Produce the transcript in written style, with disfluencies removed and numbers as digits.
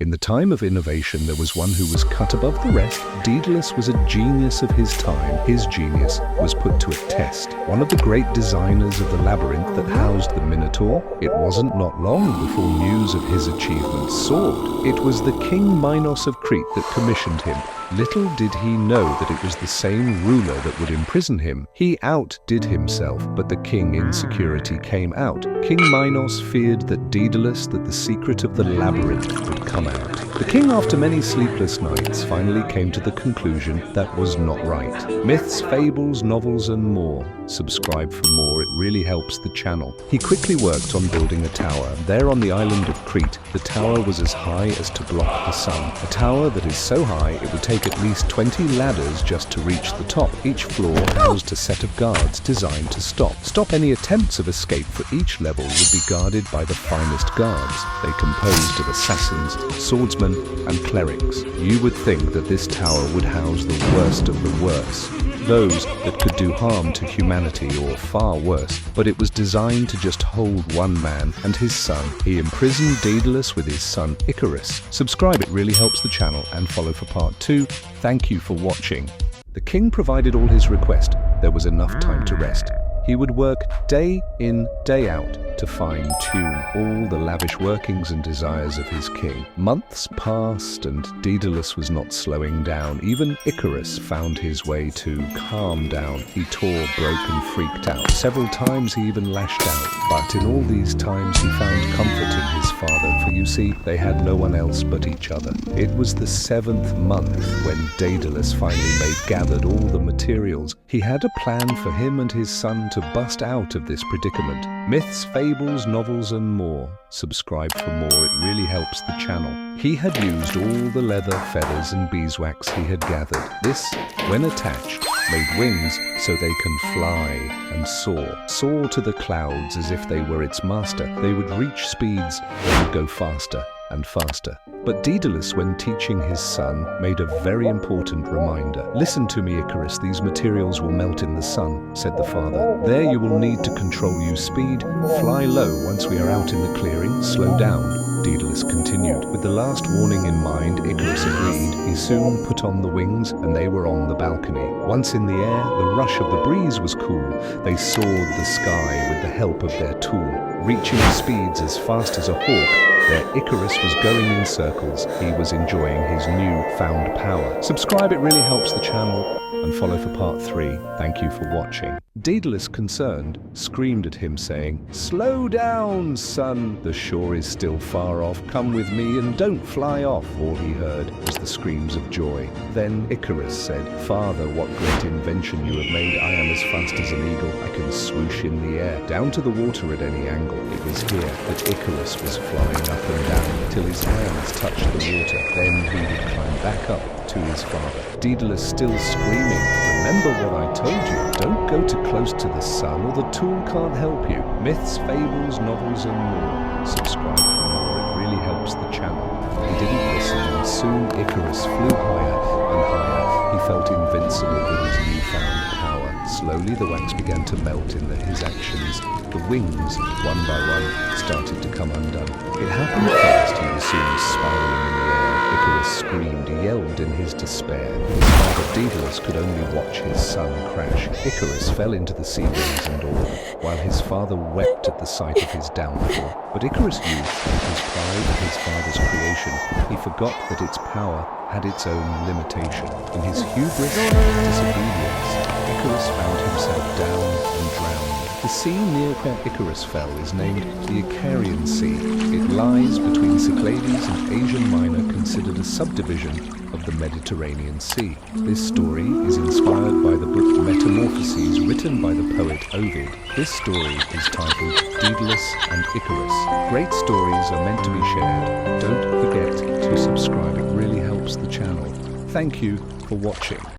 In the time of innovation, there was one who was cut above the rest. Daedalus was a genius of his time. His genius was put to a test. One of the great designers of the Labyrinth that housed the Minotaur, it wasn't not long before news of his achievements soared. It was the King Minos of Crete that commissioned him. Little did he know that it was the same ruler that would imprison him. He outdid himself, but the king in security came out. King Minos feared that the secret of the labyrinth would come out. The king, after many sleepless nights, finally came to the conclusion that was not right. Myths, fables, novels, and more. Subscribe for more, it really helps the channel. He quickly worked on building a tower. There on the island of Crete, the tower was as high as to block the sun. A tower that is so high it would take at least 20 ladders just to reach the top. Each floor housed a set of guards designed to stop any attempts of escape. For each level would be guarded by the finest guards. They composed of assassins, swordsmen, and clerics. You would think that this tower would house the worst of the worst, those that could do harm to humanity or far worse, but it was designed to just hold one man and his son. He imprisoned Daedalus with his son Icarus. Subscribe, it really helps the channel, and follow for part 2. Thank you for watching. The king provided all his request. There was enough time to rest. He would work day in, day out to fine-tune all the lavish workings and desires of his king. Months passed and Daedalus was not slowing down. Even Icarus found his way to calm down. He tore, broke, and freaked out. Several times he even lashed out. But in all these times he found comfort in his father, for you see, they had no one else but each other. It was the 7th month when Daedalus finally gathered all the materials. He had a plan for him and his son to bust out of this predicament. Myths, fables, novels, and more. Subscribe for more, it really helps the channel. He had used all the leather, feathers, and beeswax he had gathered. This, when attached, made wings so they can fly and soar to the clouds as if they were its master. They would reach speeds that would go faster and faster. But Daedalus, when teaching his son, made a very important reminder. Listen to me, Icarus, these materials will melt in the sun, said the father. There you will need to control your speed. Fly low once we are out in the clearing. Slow down. Daedalus continued. With the last warning in mind, Icarus agreed. He soon put on the wings and they were on the balcony. Once in the air, the rush of the breeze was cool. They soared the sky with the help of their tool. Reaching speeds as fast as a hawk, their Icarus was going in circles. He was enjoying his new-found power. Subscribe, it really helps the channel, and follow for part 3. Thank you for watching. Daedalus, concerned, screamed at him, saying, "Slow down, son! The shore is still far off. Come with me and don't fly off." All he heard was the screams of joy. Then Icarus said, "Father, what great invention you have made. I am as fast as an eagle. I can swoosh in the air, down to the water at any angle." It was here that Icarus was flying up and down till his hands touched the water. Then he would climb back up to his father. Daedalus still screaming, "Remember what I told you. Don't go too close to the sun or the tool can't help you." Myths, fables, novels, and more. Subscribe for more, it really helps the channel. He didn't listen, and soon Icarus flew higher and higher. He felt invincible with his newfound power. Slowly the wax began to melt in his actions. The wings, one by one, started to come undone. It happened fast. He was soon spiraling in the air. Icarus screamed, yelled in his despair. His father Daedalus could only watch his son crash. Icarus fell into the sea rings and all, while his father wept at the sight of his downfall. But Icarus knew that his pride of his father's creation, he forgot that its power had its own limitation. In his hubris and disobedience, Icarus found himself down and drowned. The sea near where Icarus fell is named the Icarian Sea. It lies between Cyclades and Asia Minor, considered a subdivision of the Mediterranean Sea. This story is inspired by the book Metamorphoses, written by the poet Ovid. This story is titled Daedalus and Icarus. Great stories are meant to be shared. Don't forget to subscribe, it really helps the channel. Thank you for watching.